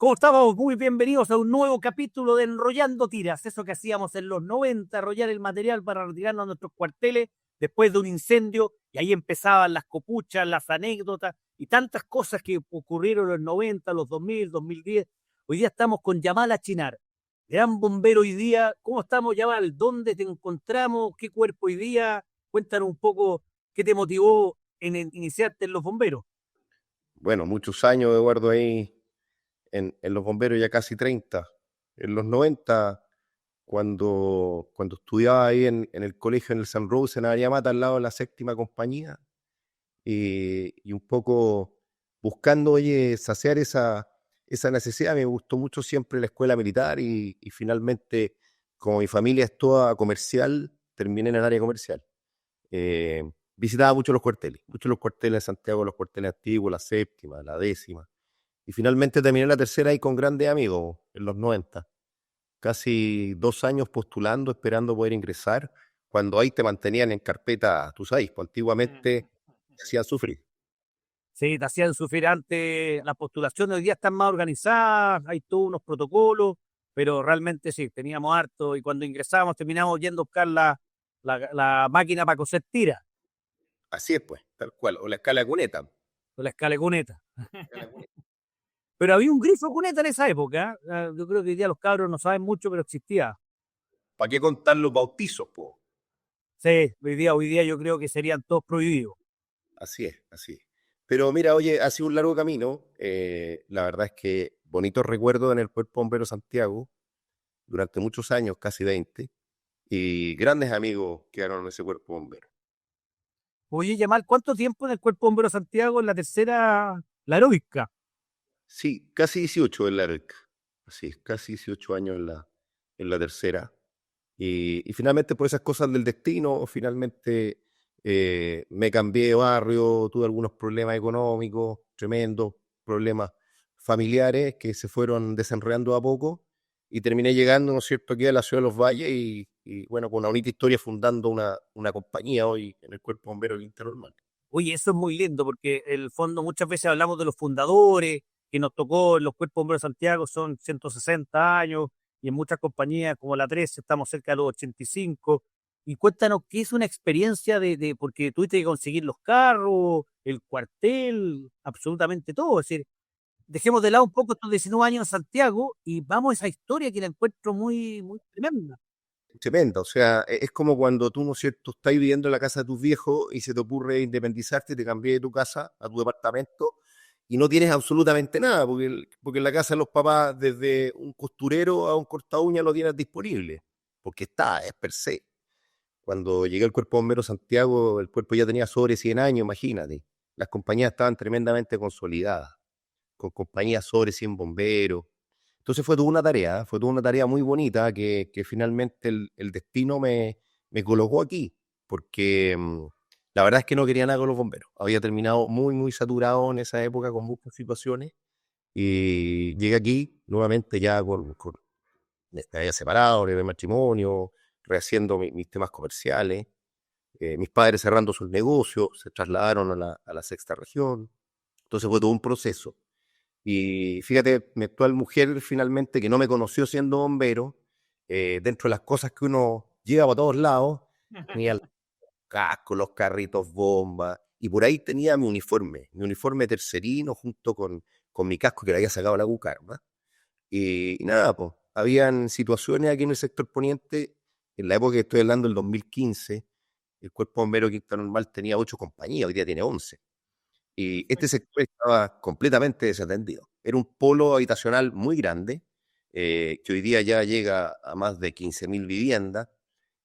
¿Cómo estamos? Muy bienvenidos a un nuevo capítulo de Enrollando Tiras, eso que hacíamos en los 90, enrollar el material para retirarnos a nuestros cuarteles después de un incendio, y ahí empezaban las copuchas, las anécdotas y tantas cosas que ocurrieron en los 90, los 2000, 2010. Hoy día estamos con Yamal Achinar, gran bombero hoy día. ¿Cómo estamos, Yamal? ¿Dónde te encontramos? ¿Qué cuerpo hoy día? Cuéntanos un poco qué te motivó en iniciarte en los bomberos. Bueno, muchos años, Eduardo, ahí en los bomberos, ya casi 30. En los 90, cuando estudiaba ahí en el colegio, en el San Rose, en Ariamata, al lado de la séptima compañía, y un poco buscando, oye, saciar esa necesidad. Me gustó mucho siempre la escuela militar y finalmente, como mi familia es toda comercial, terminé en el área comercial. Eh, Visitaba mucho los cuarteles de Santiago, los cuarteles antiguos, la séptima, la décima. Y finalmente terminé la tercera ahí con grandes amigos en los 90. Casi 2 años postulando, esperando poder ingresar, cuando ahí te mantenían en carpeta, tú sabes, pues antiguamente te hacían sufrir. Sí, te hacían sufrir antes las postulaciones, hoy día están más organizadas, hay todos unos protocolos, pero realmente sí, teníamos harto y cuando ingresábamos terminábamos yendo a buscar la máquina para coser tiras, Así es, pues, tal cual. O la escala de cuneta. con la escala de cuneta. Escala de cuneta. Pero había un grifo cuneta en esa época, ¿eh? Yo creo que hoy día los cabros no saben mucho, pero existía. ¿Para qué contar los bautizos, po? Sí, hoy día yo creo que serían todos prohibidos. Así es, así es. Pero mira, oye, ha sido un largo camino. La verdad es que bonitos recuerdos en el Cuerpo Bombero Santiago durante muchos años, casi 20, y grandes amigos quedaron en ese Cuerpo Bombero. Oye, Yamal, ¿cuánto tiempo en el Cuerpo Bombero Santiago en la tercera, la heroica? Sí, casi 18 en la ERC. Así es, casi 18 años en la tercera. Y finalmente, por esas cosas del destino, finalmente me cambié de barrio, tuve algunos problemas económicos, tremendos problemas familiares que se fueron desenredando a poco y terminé llegando, ¿no es cierto?, aquí a la ciudad de Los Valles y bueno, con una bonita historia fundando una compañía hoy en el Cuerpo Bombero del Internormal. Oye, eso es muy lindo porque en el fondo muchas veces hablamos de los fundadores que nos tocó en los Cuerpos Bomberos de Santiago, son 160 años y en muchas compañías como la 13 estamos cerca de los 85. Y cuéntanos qué es una experiencia porque tuviste que conseguir los carros, el cuartel, absolutamente todo. Es decir, dejemos de lado un poco estos 19 años en Santiago y vamos a esa historia que la encuentro muy, muy tremenda. Tremenda, o sea, es como cuando tú, ¿no es cierto?, estás viviendo en la casa de tus viejos y se te ocurre independizarte, te cambias de tu casa a tu departamento y no tienes absolutamente nada, porque en la casa de los papás, desde un costurero a un corta uña lo tienes disponible, porque es per se. Cuando llegué al Cuerpo Bombero Santiago, el cuerpo ya tenía sobre 100 años, imagínate. Las compañías estaban tremendamente consolidadas, con compañías sobre 100 bomberos. Entonces fue toda una tarea muy bonita que finalmente el destino me colocó aquí, porque la verdad es que no quería nada con los bomberos. Había terminado muy, muy saturado en esa época con muchas situaciones y llegué aquí nuevamente ya me había separado, de matrimonio, rehaciendo mis temas comerciales. Mis padres cerrando sus negocios, se trasladaron a la sexta región. Entonces fue todo un proceso. Y fíjate, mi actual mujer finalmente, que no me conoció siendo bombero, dentro de las cosas que uno lleva para todos lados, tenía el casco, los carritos bomba, y por ahí tenía mi uniforme tercerino junto con mi casco que le había sacado la Bucarma. Y nada, pues, habían situaciones aquí en el sector poniente, en la época que estoy hablando, el 2015, el Cuerpo Bombero Quinta Normal tenía 8 compañías, hoy día tiene 11. Y este sector estaba completamente desatendido. Era un polo habitacional muy grande, que hoy día ya llega a más de 15.000 viviendas.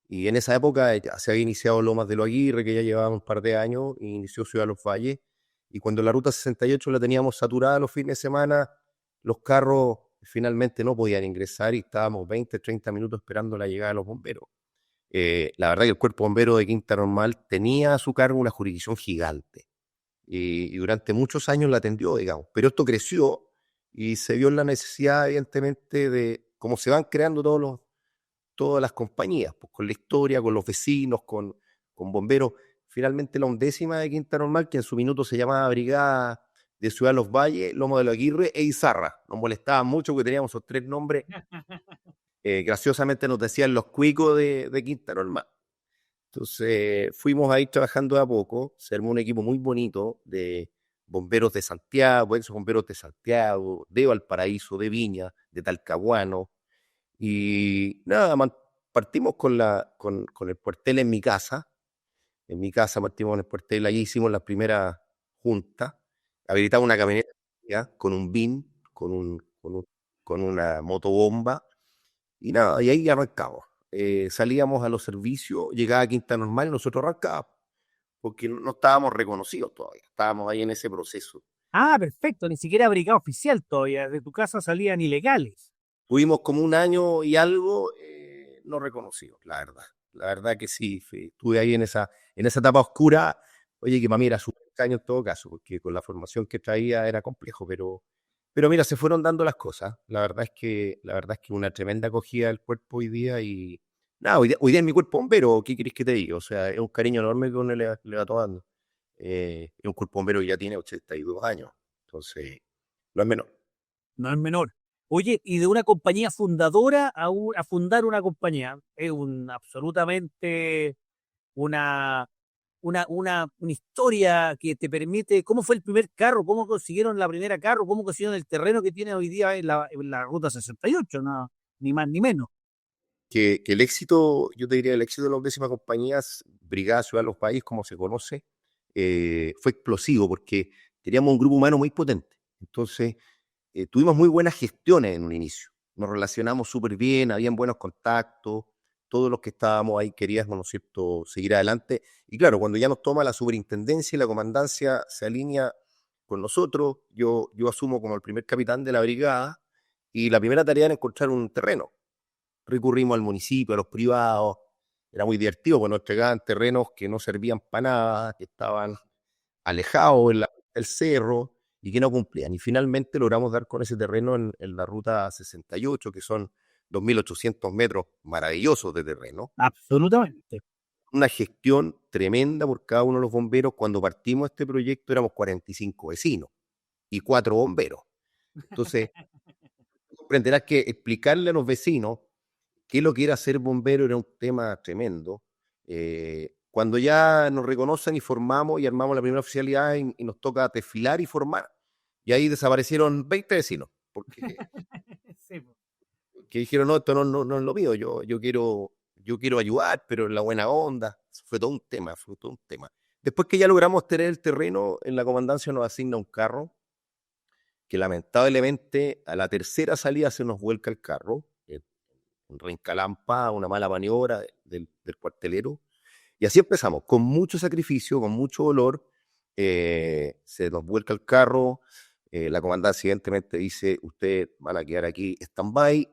Y en esa época ya se había iniciado Lomas de los Aguirre, que ya llevaba un par de años, y inició Ciudad de los Valles. Y cuando la ruta 68 la teníamos saturada los fines de semana, los carros finalmente no podían ingresar y estábamos 20, 30 minutos esperando la llegada de los bomberos. La verdad que el Cuerpo Bombero de Quinta Normal tenía a su cargo una jurisdicción gigante y durante muchos años la atendió, digamos. Pero esto creció y se vio en la necesidad, evidentemente, de cómo se van creando todas las compañías, pues con la historia, con los vecinos, con bomberos. Finalmente la 11ª de Quinta Normal, que en su minuto se llamaba Brigada de Ciudad de los Valles, Lomo de la Aguirre e Izarra. Nos molestaban mucho porque teníamos esos tres nombres. Graciosamente nos decían los cuicos de Quinta Normal. Entonces fuimos ahí trabajando de a poco, se armó un equipo muy bonito de bomberos de Santiago, ex bomberos de Santiago, de Valparaíso, de Viña, de Talcahuano, y nada, partimos con el cuartel en mi casa partimos con el cuartel, allí hicimos la primera junta, habilitamos una camioneta ya, con un BIN, con una motobomba, y nada, y ahí arrancamos. Salíamos a los servicios, llegaba a Quinta Normal y nosotros arrancábamos, porque no estábamos reconocidos todavía, estábamos ahí en ese proceso. Ah, perfecto, ni siquiera brigada oficial todavía, de tu casa salían ilegales. Tuvimos como un año y algo no reconocidos, la verdad. La verdad que sí, estuve ahí en esa etapa oscura, oye, que para mí era súper extraño en todo caso, porque con la formación que traía era complejo, pero mira, se fueron dando las cosas. La verdad es que una tremenda acogida del cuerpo hoy día y nada, hoy día es mi cuerpo bombero, ¿qué querés que te diga? O sea, es un cariño enorme que uno le va tomando. Es un cuerpo bombero que ya tiene 82 años, entonces no es menor. No es menor. Oye, y de una compañía fundadora a fundar una compañía, es absolutamente una, una historia que te permite, ¿cómo fue el primer carro? ¿Cómo consiguieron la primera carro? ¿Cómo consiguieron el terreno que tiene hoy día en la Ruta 68? No, ni más ni menos. Que el éxito, yo te diría, el éxito de las décimas compañías, Brigada Ciudad de los Países, como se conoce, fue explosivo porque teníamos un grupo humano muy potente. Entonces, tuvimos muy buenas gestiones en un inicio. Nos relacionamos súper bien, habían buenos contactos, todos los que estábamos ahí queríamos, ¿no es cierto?, seguir adelante. Y claro, cuando ya nos toma la superintendencia y la comandancia se alinea con nosotros, yo asumo como el primer capitán de la brigada y la primera tarea era encontrar un terreno. Recurrimos al municipio, a los privados, era muy divertido, porque nos entregaban terrenos que no servían para nada, que estaban alejados del cerro y que no cumplían. Y finalmente logramos dar con ese terreno en la ruta 68, que son 2.800 metros maravillosos de terreno. Absolutamente. Una gestión tremenda por cada uno de los bomberos. Cuando partimos este proyecto éramos 45 vecinos y 4 bomberos. Entonces, comprenderás que explicarle a los vecinos qué es lo que era ser bombero era un tema tremendo. Cuando ya nos reconocen y formamos y armamos la primera oficialidad y nos toca desfilar y formar, y ahí desaparecieron 20 vecinos, porque Sí, po. que dijeron, no, esto no es lo mío, yo quiero ayudar, pero en la buena onda. Fue todo un tema, fue todo un tema. Después que ya logramos tener el terreno, en la comandancia nos asigna un carro, que lamentablemente a la tercera salida se nos vuelca el carro, un reencalampa, una mala maniobra del cuartelero. Y así empezamos, con mucho sacrificio, con mucho dolor. Se nos vuelca el carro. La comandancia evidentemente dice, ustedes van a quedar aquí stand-by.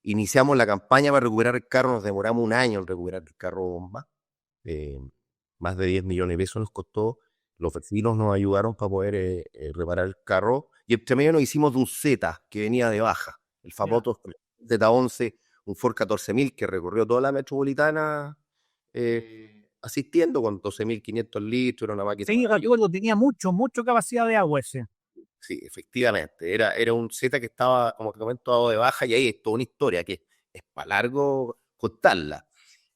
Iniciamos la campaña para recuperar el carro. Nos demoramos un año en recuperar el carro bomba. Eh, Más de 10 millones de pesos nos costó. Los vecinos nos ayudaron para poder reparar el carro. Y entre medio nos hicimos de un Z que venía de baja, el Ya. famoso Z11, un Ford 14.000 que recorrió toda la metropolitana asistiendo con 12.500 litros, era una máquina Sí, maravillosa. recuerdo, tenía mucho capacidad de agua ese. Sí, efectivamente, era un Z que estaba, como te comento, dado de baja y ahí es toda una historia que es para largo contarla.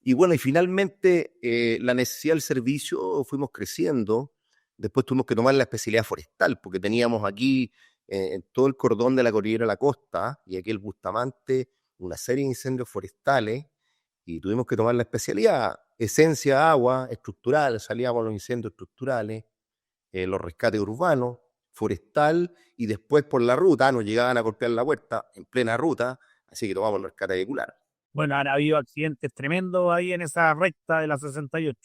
Y bueno, y finalmente la necesidad del servicio fuimos creciendo. Después tuvimos que tomar la especialidad forestal, porque teníamos aquí en todo el cordón de la cordillera de la costa y aquí el Bustamante una serie de incendios forestales y tuvimos que tomar la especialidad, esencia, agua, estructural, salíamos los incendios estructurales, los rescates urbanos, forestal, y después por la ruta nos llegaban a golpear la puerta en plena ruta, así que tomamos el rescate vehicular. Bueno, han habido accidentes tremendos ahí en esa recta de la 68.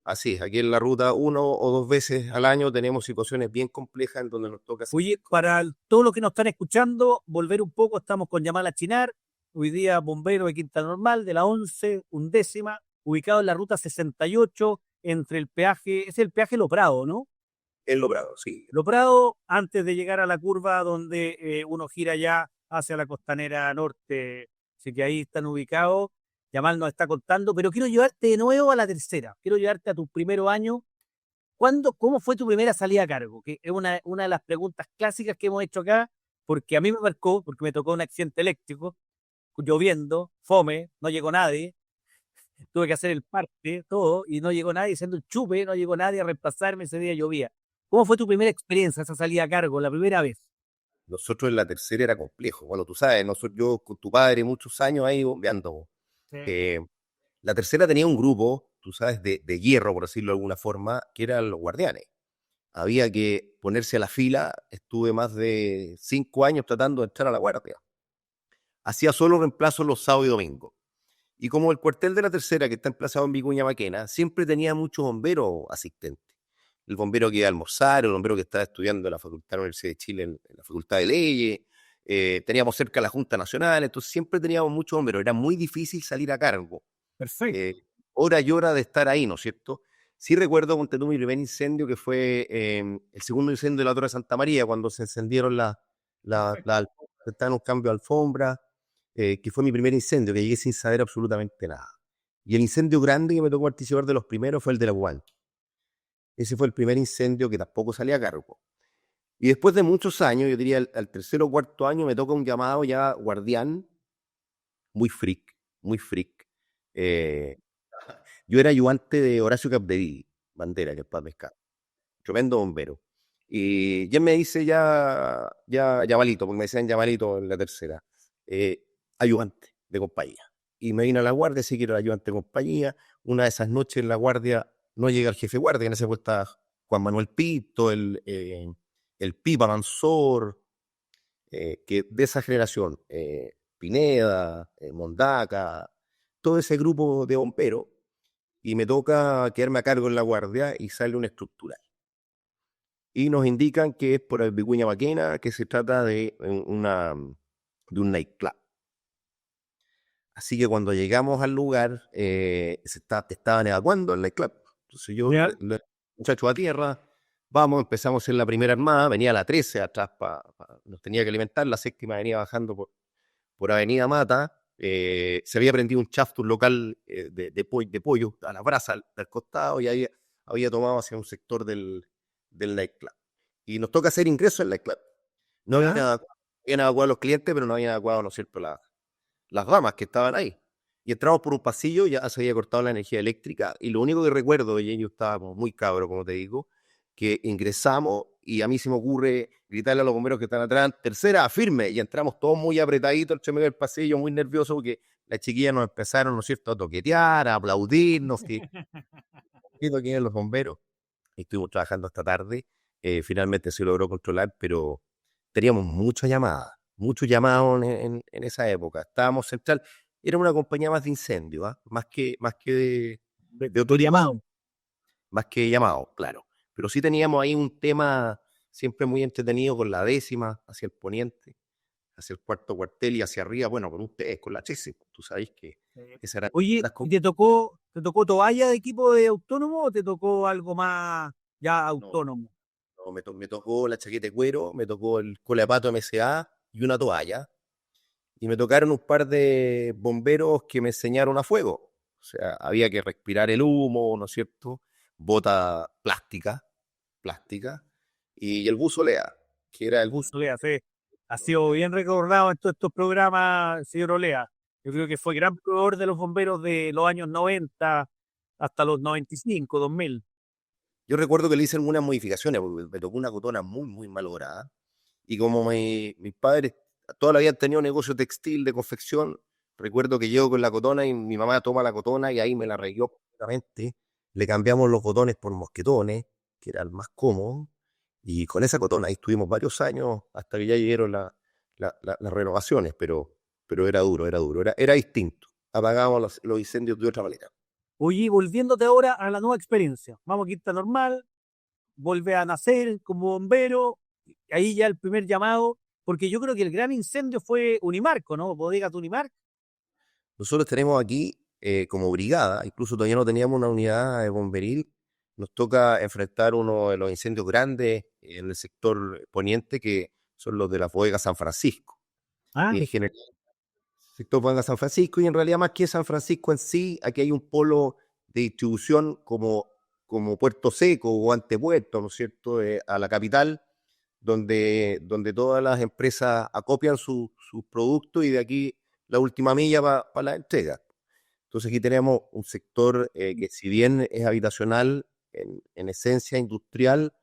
Así es, aquí en la ruta 1 o 2 veces al año tenemos situaciones bien complejas en donde nos toca hacer. Oye, para todos los que nos están escuchando, volver un poco, estamos con Yamal Chinar, hoy día bombero de Quinta Normal, de la 11, undécima, ubicado en la ruta 68, entre el peaje, es el peaje Lo Prado, ¿no? El logrado, sí. Lo Prado, antes de llegar a la curva donde uno gira ya hacia la costanera norte, así que ahí están ubicados. Yamal nos está contando, pero quiero llevarte de nuevo a la tercera, quiero llevarte a tus primeros años ¿Cómo fue tu primera salida a cargo? Que es una de las preguntas clásicas que hemos hecho acá, porque a mí me marcó, porque me tocó un accidente eléctrico, lloviendo, fome, no llegó nadie, tuve que hacer el parte, todo, y no llegó nadie, siendo un chupe, no llegó nadie a reemplazarme, ese día llovía. ¿Cómo fue tu primera experiencia, esa salida a cargo, la primera vez? Nosotros en la tercera era complejo. Bueno, tú sabes, yo con tu padre muchos años ahí bombeando. Sí. Eh, la tercera tenía un grupo, tú sabes, de hierro, por decirlo de alguna forma, que eran los guardianes. Había que ponerse a la fila. Estuve más de 5 años tratando de entrar a la guardia. Hacía solo reemplazos los sábados y domingos. Y como el cuartel de la tercera, que está emplazado en Vicuña Maquena, siempre tenía muchos bomberos asistentes. El bombero que iba a almorzar, el bombero que estaba estudiando en la Facultad de la Universidad de Chile, en la Facultad de Leyes. Teníamos cerca la Junta Nacional, entonces siempre teníamos muchos bomberos. Era muy difícil salir a cargo. Perfecto. eh, Hora y hora de estar ahí, ¿no es cierto? Sí recuerdo, ponte tú, mi primer incendio, que fue el segundo incendio de la Torre de Santa María, cuando se encendieron Perfecto. estaban un cambio de alfombra, que fue mi primer incendio, que llegué sin saber absolutamente nada. Y el incendio grande que me tocó participar de los primeros fue el de la UAN. Ese fue el primer incendio que tampoco salía a cargo. Y después de muchos años, yo diría al tercer o cuarto año, me toca un llamado ya guardián, muy freak, muy freak. Eh, yo era ayudante de Horacio Capdeville, Bandera, que es paz descanse, tremendo bombero. Y ya me dice Yabalito, porque me decían Yabalito en la tercera, eh, ayudante de compañía. Y me vine a la guardia, sí que era ayudante de compañía. Una de esas noches en la guardia no llega el jefe de guardia, en ese puesto está Juan Manuel Pinto, el Pipa Mansor, que de esa generación, Pineda, Mondaca, todo ese grupo de bomberos, y me toca quedarme a cargo en la guardia y sale una estructural. Y nos indican que es por el Vicuña Maquena, que se trata de un nightclub. Así que cuando llegamos al lugar, estaban evacuando el nightclub. Entonces ¿Ya? muchachos a tierra, vamos, empezamos en la primera armada, venía la 13 atrás, nos tenía que alimentar, la séptima venía bajando por Avenida Mata. Se había prendido un chaftur local de pollo a la brasa del costado, y ahí había tomado hacia un sector del nightclub. Y nos toca hacer ingreso al nightclub. No ¿Ya? habían evacuado a los clientes, pero no habían evacuado, ¿no es cierto?, las damas que estaban ahí. Y entramos por un pasillo, ya se había cortado la energía eléctrica, y lo único que recuerdo, y yo estábamos muy cabros, como te digo, que ingresamos y a mí se me ocurre gritarle a los bomberos que están atrás, tercera, firme, y entramos todos muy apretaditos entre medio del pasillo, muy nerviosos, porque las chiquillas nos empezaron, ¿no es cierto?, a toquetear, a aplaudirnos, que aquí en los bomberos. Y estuvimos trabajando hasta tarde. Finalmente se logró controlar, pero teníamos muchos llamados en esa época. Estábamos central, era una compañía más de incendio, ¿ah? Más que de otro De tipo, llamado. más que llamados, claro. Pero sí teníamos ahí un tema siempre muy entretenido con la décima, hacia el poniente, hacia el cuarto cuartel y hacia arriba, bueno, con ustedes, con la 13. Tú sabéis que esas eran Oye, las ¿y te tocó toalla de equipo de autónomo o te tocó algo más ya no, autónomo? no, me tocó la chaqueta de cuero, me tocó el coleapato MCA y una toalla. Y me tocaron un par de bomberos que me enseñaron a fuego. O sea, había que respirar el humo, ¿no es cierto? Bota plástica, y el buzo Lea, que era el buzo. Olea, sí. Ha sido bien recordado en todos estos programas, señor Olea. Yo creo que fue gran proveedor de los bomberos de los años 90 hasta los 95, 2000. Yo recuerdo que le hice algunas modificaciones, porque me tocó una cotona muy, muy malograda. Y como mis padres toda la vida han tenido negocio textil de confección, recuerdo que llego con la cotona y mi mamá toma la cotona y ahí me la arregló completamente. Le cambiamos los botones por mosquetones, que era el más cómodo. Y con esa cotona ahí estuvimos varios años hasta que ya llegaron las renovaciones, pero era distinto. Apagábamos los incendios de otra manera. Oye, volviéndote ahora a la nueva experiencia. Vamos a Quinta Normal, vuelve a nacer como bombero, ahí ya el primer llamado, porque yo creo que el gran incendio fue Unimarco, ¿no? Bodegas de Unimarco. Nosotros tenemos aquí como brigada, incluso todavía no teníamos una unidad bomberil, nos toca enfrentar uno de los incendios grandes en el sector poniente, que son los de la bodega San Francisco. Ah, Y en general, sector bodega San Francisco, y en realidad más que San Francisco en sí, aquí hay un polo de distribución como como Puerto Seco o Antepuerto, ¿no es cierto?, a la capital, donde todas las empresas acopian sus productos y de aquí la última milla para la entrega. Entonces aquí tenemos un sector que si bien es habitacional, en esencia industrial,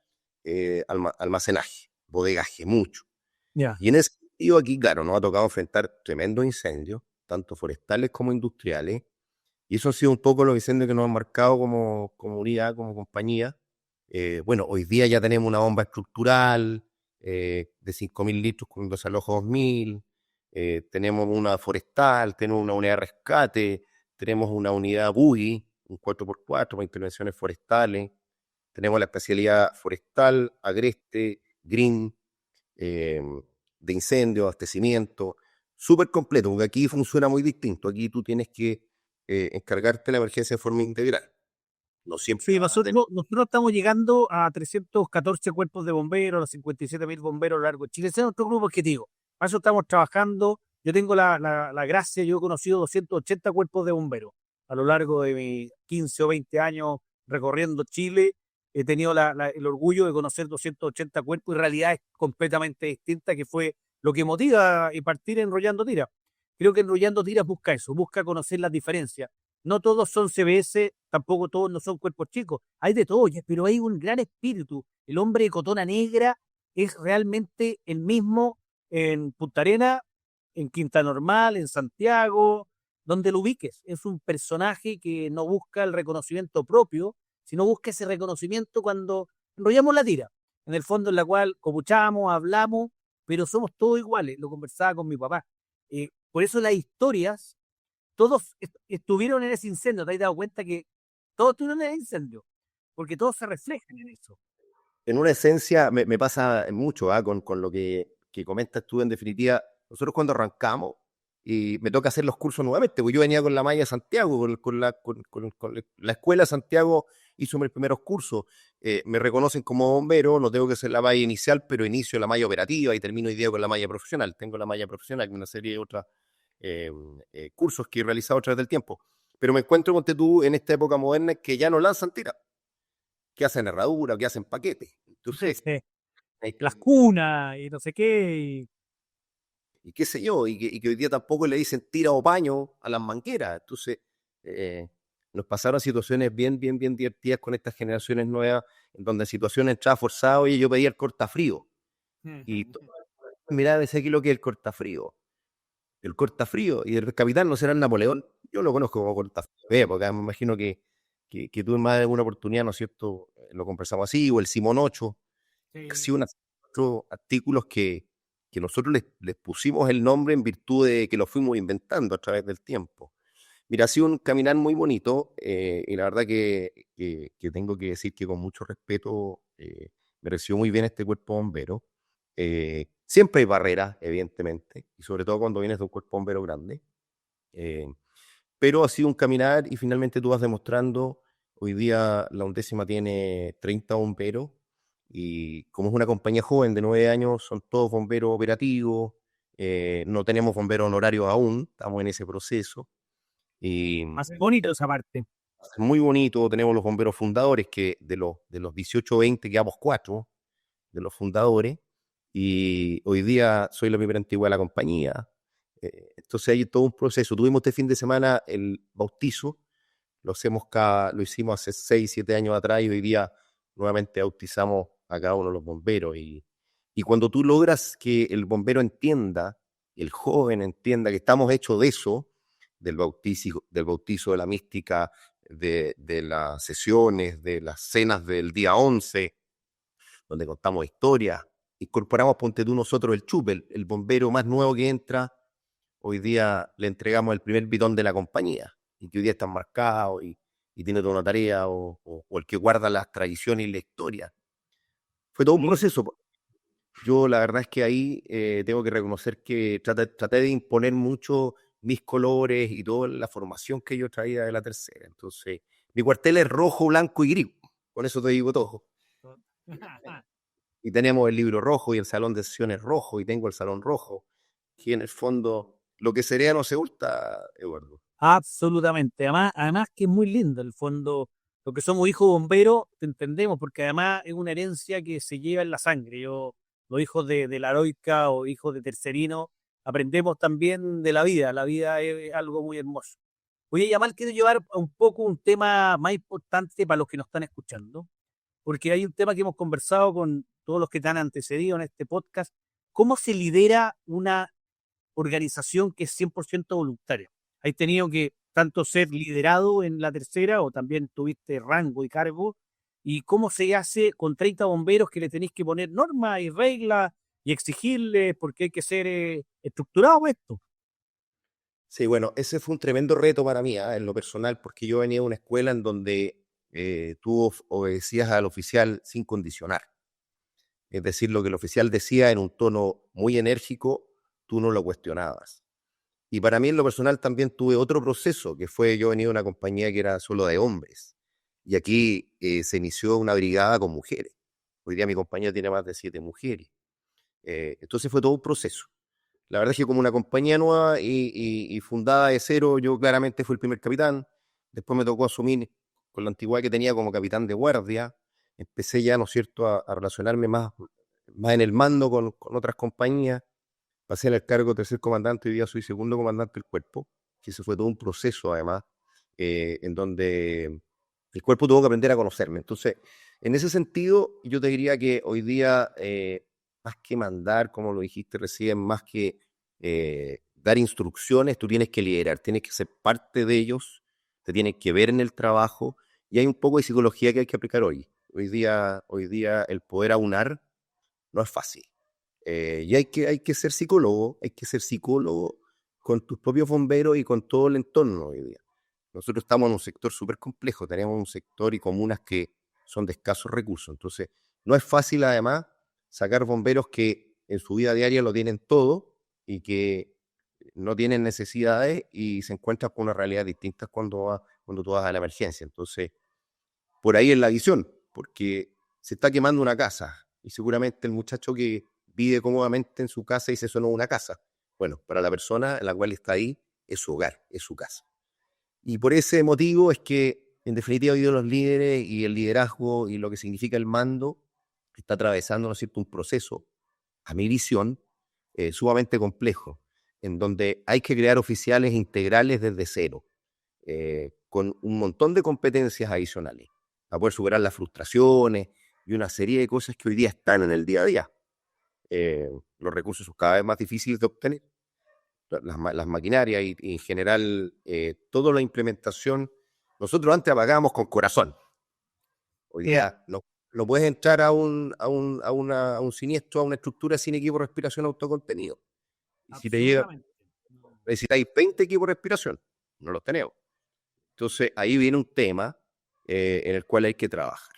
almacenaje, bodegaje, mucho. Ya. Y en ese sentido aquí, claro, nos ha tocado enfrentar tremendos incendios, tanto forestales como industriales, y eso ha sido un poco los incendios que nos han marcado como comunidad, como compañía. Bueno, hoy día ya tenemos una bomba estructural de 5.000 litros con un desalojo 2.000, tenemos una forestal, tenemos una unidad de rescate, tenemos una unidad buggy, un 4x4 para intervenciones forestales, tenemos la especialidad forestal, agreste, green, eh, de incendio, abastecimiento, súper completo, porque aquí funciona muy distinto. Aquí tú tienes que encargarte de la emergencia de forma integral. No siempre Sí, vas a tener. nosotros estamos llegando a 314 cuerpos de bomberos, a los 57.000 bomberos a lo largo de Chile. Ese es nuestro grupo objetivo. Para eso estamos trabajando. Yo tengo la gracia, yo he conocido 280 cuerpos de bomberos a lo largo de mis 15 o 20 años recorriendo Chile. He tenido el orgullo de conocer 280 cuerpos y realidad es completamente distinta, que fue lo que motiva y partir Enrollando Tira. Creo que Enrollando Tiras busca eso, busca conocer las diferencias. No todos son CBS, tampoco todos no son cuerpos chicos. Hay de todo, pero hay un gran espíritu. El hombre de cotona negra es realmente el mismo en Punta Arena, en Quinta Normal, en Santiago, donde lo ubiques. Es un personaje que no busca el reconocimiento propio, sino busca ese reconocimiento cuando enrollamos la tira. En el fondo, en la cual copuchamos, hablamos, pero somos todos iguales. Lo conversaba con mi papá. Por eso las historias todos estuvieron en ese incendio. ¿Te has dado cuenta que todos estuvieron en ese incendio? Porque todos se reflejan en eso. En una esencia, me pasa mucho con lo que comentas tú, en definitiva. Nosotros cuando arrancamos, y me toca hacer los cursos nuevamente, porque yo venía con la malla de Santiago, con la escuela de Santiago hizo mis primeros cursos. Me reconocen como bombero, no tengo que hacer la malla inicial, pero inicio la malla operativa y termino hoy día con la malla profesional. Tengo la malla profesional y una serie de otros cursos que he realizado a través del tiempo. Pero me encuentro con tú en esta época moderna que ya no lanzan tira, que hacen herradura, que hacen paquetes. Entonces, Las cunas y no sé qué. y qué sé yo, y que hoy día tampoco le dicen tira o paño a las mangueras. Entonces, nos pasaron situaciones bien, bien, bien divertidas con estas generaciones nuevas, en donde en situaciones entraba forzado y yo pedía el cortafrío. Y mira, decía aquí lo que es el cortafrío. El cortafrío, y el capitán no será el Napoleón. Yo lo conozco como cortafrío, porque me imagino que tú en más de alguna oportunidad, ¿no es cierto?, lo conversamos así, o el Simón 8, que ha Sí. sido otros artículos que nosotros les pusimos el nombre en virtud de que lo fuimos inventando a través del tiempo. Mira, ha sido un caminar muy bonito, y la verdad que tengo que decir que con mucho respeto me recibió muy bien este cuerpo bombero. Siempre hay barreras, evidentemente, y sobre todo cuando vienes de un cuerpo bombero grande, eh, pero ha sido un caminar y finalmente tú vas demostrando. Hoy día la undécima tiene 30 bomberos y como es una compañía joven de 9 años, son todos bomberos operativos. No tenemos bomberos honorarios aún, estamos en ese proceso. Y Más bonito esa parte. es muy bonito. Tenemos los bomberos fundadores, que de los 18 o 20 quedamos 4 de los fundadores, y hoy día soy la primera antigua de la compañía. Entonces hay todo un proceso. Tuvimos este fin de semana el bautizo, lo hicimos hace 6 7 años atrás, y hoy día nuevamente bautizamos a cada uno de los bomberos. Y cuando tú logras que el bombero entienda, el joven entienda que estamos hechos de eso, del bautizo, de la mística, de las sesiones, de las cenas del día 11, donde contamos historias, incorporamos, ponte tú, nosotros el chupe, el bombero más nuevo que entra, hoy día le entregamos el primer bidón de la compañía, y que hoy día está marcado y tiene toda una tarea, o el que guarda las tradiciones y la historia. Fue todo un Sí. proceso. Yo la verdad es que ahí tengo que reconocer que traté de imponer mucho mis colores y toda la formación que yo traía de la tercera. Entonces, mi cuartel es rojo, blanco y gris. Con eso te digo todo. Y tenemos el libro rojo y el salón de sesiones rojo, y tengo el salón rojo, que en el fondo lo que sería no se hurta, Eduardo. Absolutamente. Además que es muy lindo el fondo. los que somos hijos bomberos, te entendemos, porque además es una herencia que se lleva en la sangre. Los hijos de la heroica o hijos de tercerino, aprendemos también de la vida es algo muy hermoso. Oye, Yamal, quiero llevar un poco un tema más importante para los que nos están escuchando, porque hay un tema que hemos conversado con todos los que te han antecedido en este podcast, ¿cómo se lidera una organización que es 100% voluntaria? ¿Has tenido que tanto ser liderado en la tercera o también tuviste rango y cargo? ¿Y cómo se hace con 30 bomberos que le tenéis que poner normas y reglas y exigirles porque hay que ser estructurado esto? Sí, bueno, ese fue un tremendo reto para mí, en lo personal, porque yo venía de una escuela en donde tú obedecías al oficial sin condicionar. Es decir, lo que el oficial decía en un tono muy enérgico, tú no lo cuestionabas. Y para mí en lo personal también tuve otro proceso, que fue yo venía de una compañía que era solo de hombres. Y aquí se inició una brigada con mujeres. Hoy día mi compañía tiene más de 7 mujeres. Entonces fue todo un proceso. La verdad es que como una compañía nueva y fundada de cero, yo claramente fui el primer capitán. Después me tocó asumir con la antigüedad que tenía como capitán de guardia. Empecé ya, ¿no es cierto?, a relacionarme más en el mando con otras compañías. Pasé al cargo de tercer comandante, hoy día soy segundo comandante del cuerpo, que ese fue todo un proceso además, en donde el cuerpo tuvo que aprender a conocerme. Entonces, en ese sentido, yo te diría que hoy día, más que mandar, como lo dijiste recién, más que dar instrucciones, tú tienes que liderar, tienes que ser parte de ellos, te tienes que ver en el trabajo, y hay un poco de psicología que hay que aplicar hoy. Hoy día el poder aunar no es fácil. Y hay que ser psicólogo con tus propios bomberos y con todo el entorno hoy día. Nosotros estamos en un sector súper complejo, tenemos un sector y comunas que son de escasos recursos. Entonces, no es fácil además sacar bomberos que en su vida diaria lo tienen todo y que no tienen necesidades y se encuentran con una realidad distinta cuando tú vas a la emergencia. Entonces, por ahí es la visión, porque se está quemando una casa y seguramente el muchacho que vive cómodamente en su casa dice eso no es una casa. Bueno, para la persona en la cual está ahí es su hogar, es su casa. Y por ese motivo es que en definitiva hoy día los líderes y el liderazgo y lo que significa el mando está atravesando, ¿no es cierto?, un proceso, a mi visión, sumamente complejo, en donde hay que crear oficiales integrales desde cero, con un montón de competencias adicionales, para poder superar las frustraciones y una serie de cosas que hoy día están en el día a día. Los recursos son cada vez más difíciles de obtener, las maquinarias y en general toda la implementación. Nosotros antes apagábamos con corazón. Hoy Yeah. día no puedes entrar a un siniestro, a una estructura sin equipo de respiración autocontenido. Y si te llega, Absolutamente. necesitáis 20 equipos de respiración, no los tenemos. Entonces ahí viene un tema en el cual hay que trabajar.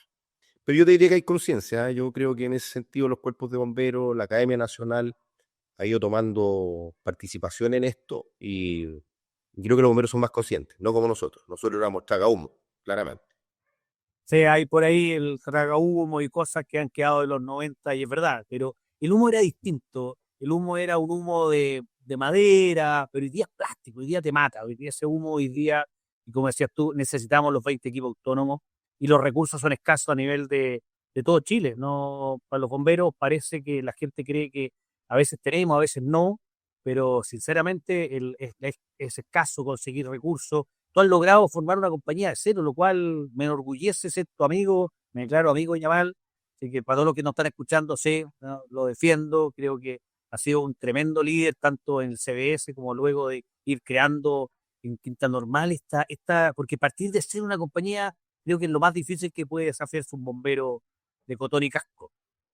Pero yo te diría que hay conciencia, ¿eh? Yo creo que en ese sentido los cuerpos de bomberos, la Academia Nacional ha ido tomando participación en esto y creo que los bomberos son más conscientes, no como nosotros. Nosotros éramos traga humo, claramente. Sí, hay por ahí el traga humo y cosas que han quedado de los 90 y es verdad, pero el humo era distinto. El humo era un humo de madera, pero hoy día es plástico, hoy día te mata. Hoy día ese humo, hoy día, y como decías tú, necesitamos los 20 equipos autónomos y los recursos son escasos a nivel de todo Chile. No, para los bomberos parece que la gente cree que a veces tenemos, a veces no, pero sinceramente es escaso conseguir recursos. Tú has logrado formar una compañía de cero, lo cual me enorgullece ser tu amigo, me declaro amigo de Yamal, así que para todos los que nos están escuchando, sí, ¿no? Lo defiendo, creo que ha sido un tremendo líder, tanto en el CBS como luego de ir creando en Quinta Normal, porque partir de ser una compañía, creo que es lo más difícil que puede desafiarse un bombero de cotón y casco.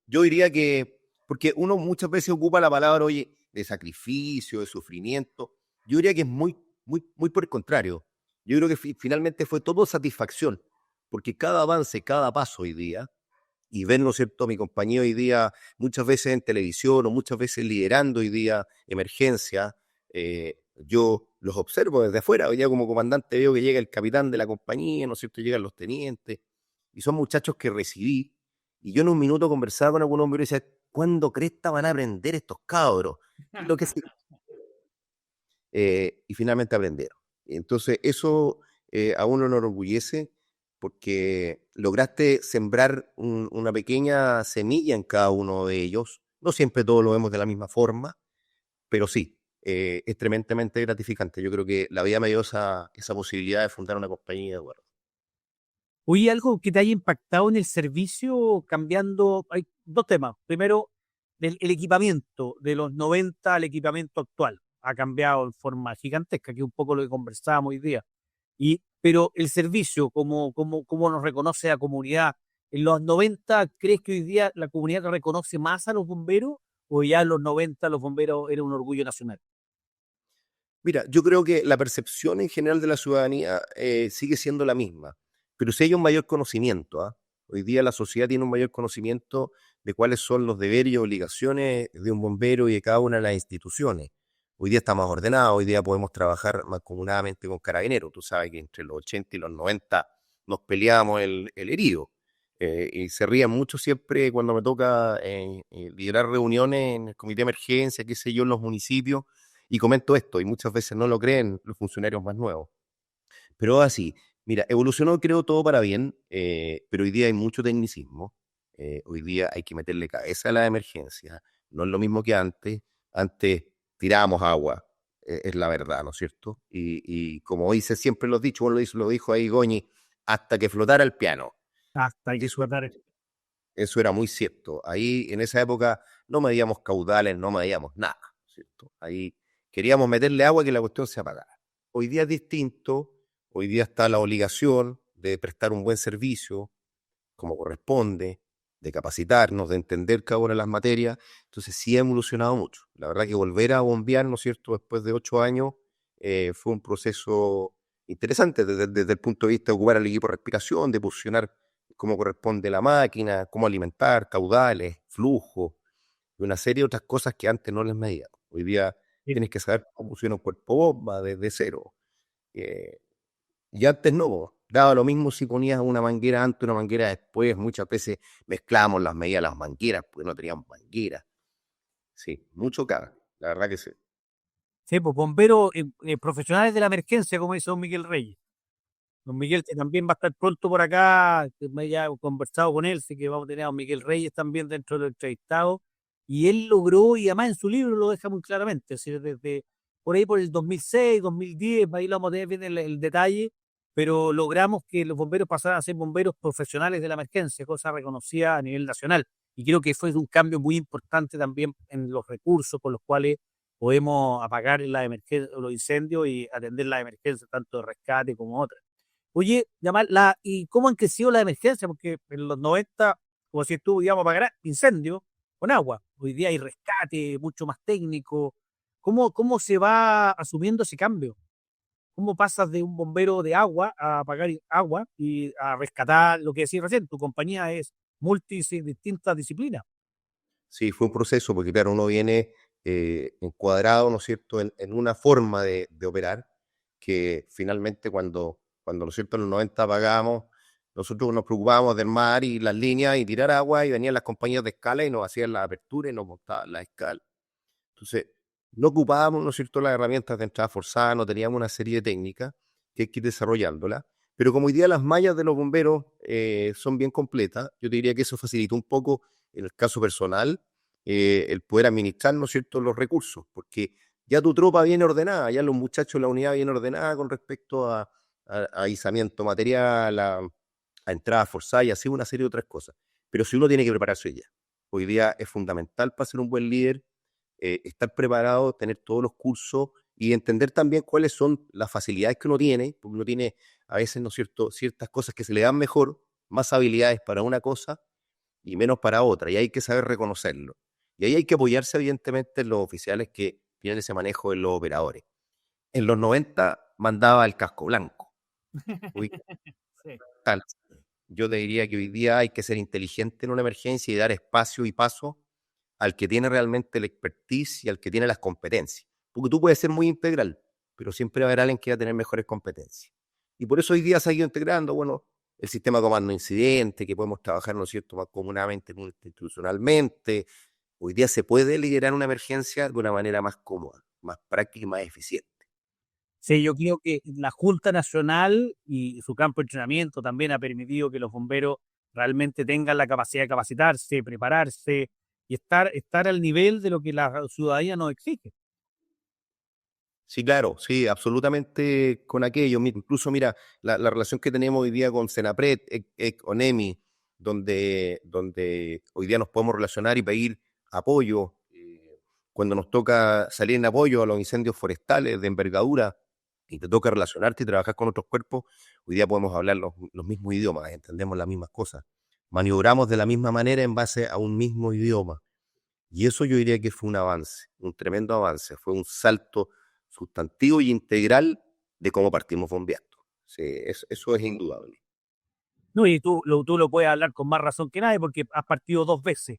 Yo diría que, porque uno muchas veces ocupa la palabra, oye, de sacrificio, de sufrimiento. Yo diría que es muy por el contrario. Yo creo que finalmente fue todo satisfacción, porque cada avance, cada paso hoy día, y ver, ¿no es cierto?, a mi compañía hoy día, muchas veces en televisión o muchas veces liderando hoy día emergencia, yo los observo desde afuera. Hoy día como comandante veo que llega el capitán de la compañía, ¿no es cierto?, llegan los tenientes, y son muchachos que recibí, y yo en un minuto conversaba con algún hombre y decía, ¿cuándo cresta van a aprender estos cabros? ¿Qué es lo que se y finalmente aprendieron. Entonces, eso a uno nos enorgullece porque lograste sembrar una pequeña semilla en cada uno de ellos. No siempre todos lo vemos de la misma forma, pero sí, es tremendamente gratificante. Yo creo que la vida me dio esa posibilidad de fundar una compañía, Eduardo. Oye, algo que te haya impactado en el servicio cambiando, hay dos temas. Primero, el equipamiento de los 90 al equipamiento actual. Ha cambiado en forma gigantesca, que es un poco lo que conversábamos hoy día. Pero el servicio, como nos reconoce la comunidad, en los 90, ¿crees que hoy día la comunidad reconoce más a los bomberos o ya en los 90 los bomberos eran un orgullo nacional? Mira, yo creo que la percepción en general de la ciudadanía sigue siendo la misma, pero sí hay un mayor conocimiento, ¿ah? Hoy día la sociedad tiene un mayor conocimiento de cuáles son los deberes y obligaciones de un bombero y de cada una de las instituciones. Hoy día está más ordenado, hoy día podemos trabajar mancomunadamente con carabineros. Tú sabes que entre los 80 y los 90 nos peleábamos el herido. Y se rían mucho siempre cuando me toca liderar reuniones en el comité de emergencia, qué sé yo, en los municipios y comento esto, y muchas veces no lo creen los funcionarios más nuevos. Pero así, mira, evolucionó creo todo para bien, pero hoy día hay mucho tecnicismo. Hoy día hay que meterle cabeza a la emergencia. No es lo mismo que antes. Antes tirábamos agua, es la verdad, ¿no es cierto? Y como dice siempre los dichos, bueno, lo dijo ahí Goñi, hasta que flotara el piano. Hasta hay que Eso, suatar. eso era muy cierto. Ahí en esa época no medíamos caudales, no medíamos nada, ¿cierto? Ahí queríamos meterle agua y que la cuestión se apagara. Hoy día es distinto, hoy día está la obligación de prestar un buen servicio como corresponde, de capacitarnos, de entender cada una de las materias. Entonces sí ha evolucionado mucho. La verdad que volver a bombear, ¿no es cierto?, después de 8 años, fue un proceso interesante desde el punto de vista de ocupar el equipo de respiración, de posicionar cómo corresponde la máquina, cómo alimentar, caudales, flujo, y una serie de otras cosas que antes no les medía. Hoy día tienes que saber cómo funciona un cuerpo bomba desde cero. Eh, y antes no, daba lo mismo si ponías una manguera antes, una manguera después. Muchas veces mezclábamos las medidas de las mangueras porque no teníamos mangueras. Sí, mucho cabe, la verdad que sí. Sí, pues bomberos profesionales de la emergencia, como dice don Miguel Reyes. Don Miguel que también va a estar pronto por acá, que me haya conversado con él, sí que vamos a tener a don Miguel Reyes también dentro del entrevistado. Y él logró, y además en su libro lo deja muy claramente, es decir, desde por ahí por el 2006, 2010, ahí lo vamos a tener bien el detalle, pero logramos que los bomberos pasaran a ser bomberos profesionales de la emergencia, cosa reconocida a nivel nacional. Y creo que fue un cambio muy importante también en los recursos con los cuales podemos apagar la emergencia, los incendios y atender las emergencias, tanto de rescate como otras. Oye, ¿y cómo han crecido las emergencias? Porque en los 90, como si estuvo, digamos, apagar incendios con agua. Hoy día hay rescate mucho más técnico. ¿Cómo se va asumiendo ese cambio? ¿Cómo pasas de un bombero de agua a apagar agua y a rescatar lo que decías recién? Tu compañía es distintas disciplinas. Sí, fue un proceso porque, claro, uno viene encuadrado, ¿no es cierto?, en una forma de operar que finalmente cuando, ¿no es cierto?, en los 90 pagábamos, nosotros nos preocupábamos del mar y las líneas y tirar agua y venían las compañías de escala y nos hacían la apertura y nos montaban la escala. Entonces, no ocupábamos, ¿no es cierto?, las herramientas de entrada forzada, no teníamos una serie de técnicas que hay que ir desarrollándolas. Pero como hoy día las mallas de los bomberos son bien completas, yo te diría que eso facilitó un poco, en el caso personal, el poder administrar, ¿no es cierto?, los recursos, porque ya tu tropa viene ordenada, ya los muchachos de la unidad vienen ordenada con respecto a izamiento material, a entrada forzada y así una serie de otras cosas. Pero si uno tiene que prepararse ya, hoy día es fundamental para ser un buen líder estar preparado, tener todos los cursos y entender también cuáles son las facilidades que uno tiene, porque uno tiene a veces, ¿no es cierto?, ciertas cosas que se le dan mejor, más habilidades para una cosa y menos para otra, y hay que saber reconocerlo. Y ahí hay que apoyarse, evidentemente, en los oficiales que tienen ese manejo en los operadores. En los 90 mandaba el casco blanco. Uy, Sí. tal. Yo te diría que hoy día hay que ser inteligente en una emergencia y dar espacio y paso al que tiene realmente la expertise y al que tiene las competencias. Porque tú puedes ser muy integral, pero siempre va a haber alguien que va a tener mejores competencias. Y por eso hoy día se ha ido integrando, bueno, el sistema de comando incidente, que podemos trabajar, ¿no es cierto?, más comunamente, multiinstitucionalmente. Hoy día se puede liderar una emergencia de una manera más cómoda, más práctica y más eficiente. Sí, yo creo que la Junta Nacional y su campo de entrenamiento también ha permitido que los bomberos realmente tengan la capacidad de capacitarse, prepararse y estar al nivel de lo que la ciudadanía nos exige. Sí, claro, sí, absolutamente con aquello. Incluso, mira, la relación que tenemos hoy día con Senapred, ONEMI, donde hoy día nos podemos relacionar y pedir apoyo cuando nos toca salir en apoyo a los incendios forestales de envergadura y te toca relacionarte y trabajar con otros cuerpos, hoy día podemos hablar los mismos idiomas, entendemos las mismas cosas, maniobramos de la misma manera en base a un mismo idioma. Y eso yo diría que fue un avance, un tremendo avance, fue un salto sustantivo y integral de cómo partimos bombeando. Sí, eso es indudable. No, y tú lo puedes hablar con más razón que nadie porque has partido 2 veces.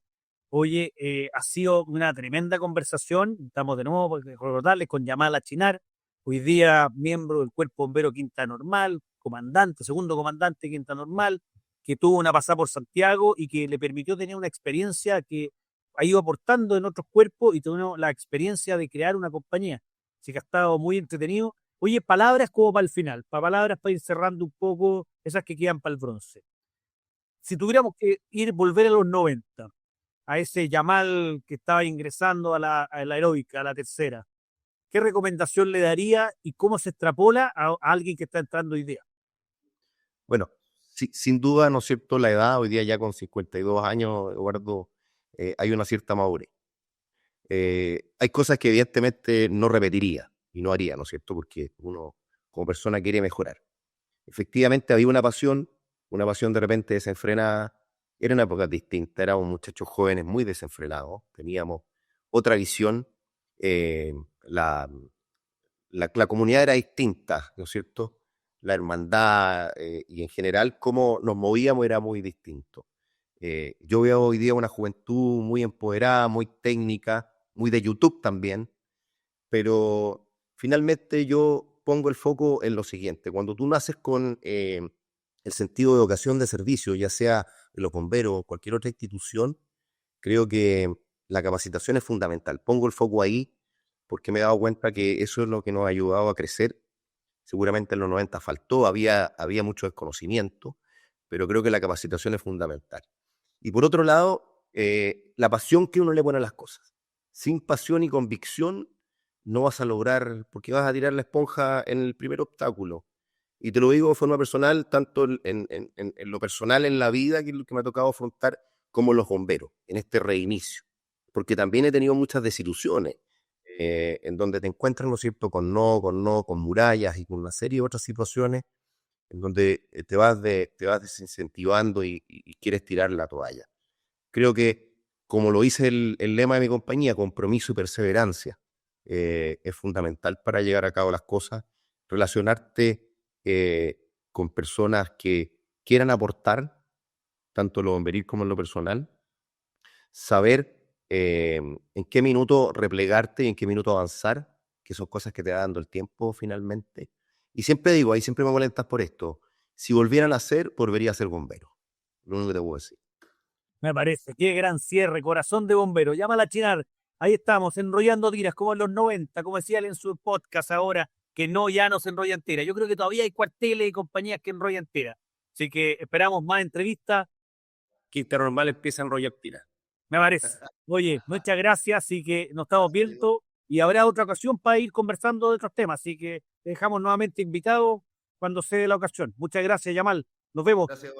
Oye, ha sido una tremenda conversación. Estamos de nuevo, porque recordarles, con Yamal Chinar, hoy día miembro del Cuerpo Bombero Quinta Normal, comandante, segundo comandante Quinta Normal, que tuvo una pasada por Santiago y que le permitió tener una experiencia que ha ido aportando en otros cuerpos y tuvo la experiencia de crear una compañía. Así que ha estado muy entretenido. Oye, palabras como para el final, para palabras para ir cerrando un poco esas que quedan para el bronce. Si tuviéramos que volver a los 90, a ese Yamal que estaba ingresando a la heroica, a la tercera, ¿qué recomendación le daría y cómo se extrapola a alguien que está entrando hoy día? Bueno, sin duda, ¿no es cierto? La edad, hoy día ya con 52 años, Eduardo, hay una cierta madurez. Hay cosas que evidentemente no repetiría y no haría, ¿no es cierto? Porque uno como persona quiere mejorar. Efectivamente había una pasión de repente desenfrenada. Era una época distinta, éramos muchachos jóvenes muy desenfrenados, teníamos otra visión, eh, la, la comunidad era distinta, ¿no es cierto? La hermandad y en general cómo nos movíamos era muy distinto. Yo veo hoy día una juventud muy empoderada, muy técnica, muy de YouTube también, pero finalmente yo pongo el foco en lo siguiente. Cuando tú naces con el sentido de vocación de servicio, ya sea los bomberos o cualquier otra institución, creo que la capacitación es fundamental. Pongo el foco ahí porque me he dado cuenta que eso es lo que nos ha ayudado a crecer. Seguramente en los 90 faltó, había mucho desconocimiento, pero creo que la capacitación es fundamental. Y por otro lado, la pasión que uno le pone a las cosas. Sin pasión y convicción no vas a lograr, porque vas a tirar la esponja en el primer obstáculo. Y te lo digo de forma personal, tanto en lo personal en la vida, que es lo que me ha tocado afrontar, como en los bomberos, en este reinicio. Porque también he tenido muchas desilusiones, en donde te encuentras, ¿no es cierto?, con no, con murallas y con una serie de otras situaciones en donde te vas desincentivando y quieres tirar la toalla. Creo que, como lo dice el lema de mi compañía, compromiso y perseverancia, es fundamental para llegar a cabo las cosas, relacionarte con personas que quieran aportar, tanto en lo bomberil como en lo personal, saber en qué minuto replegarte y en qué minuto avanzar, que son cosas que te va dando el tiempo finalmente. Y siempre digo, ahí siempre me molestas por esto, si volvieran a ser, volvería a ser bombero. Lo único que te puedo decir. Me parece. Qué gran cierre, corazón de bombero. Llámala a Chinar. Ahí estamos, enrollando tiras, como en los 90, como decía él en su podcast ahora, que no, ya no se enrollan tiras. Yo creo que todavía hay cuarteles y compañías que enrollan tiras. Así que esperamos más entrevistas. Quinta Normal empieza a enrollar tira. Me parece. Oye, muchas gracias. Así que nos estamos viendo y habrá otra ocasión para ir conversando de otros temas. Así que te dejamos nuevamente invitados cuando se dé la ocasión. Muchas gracias, Yamal. Nos vemos. Gracias.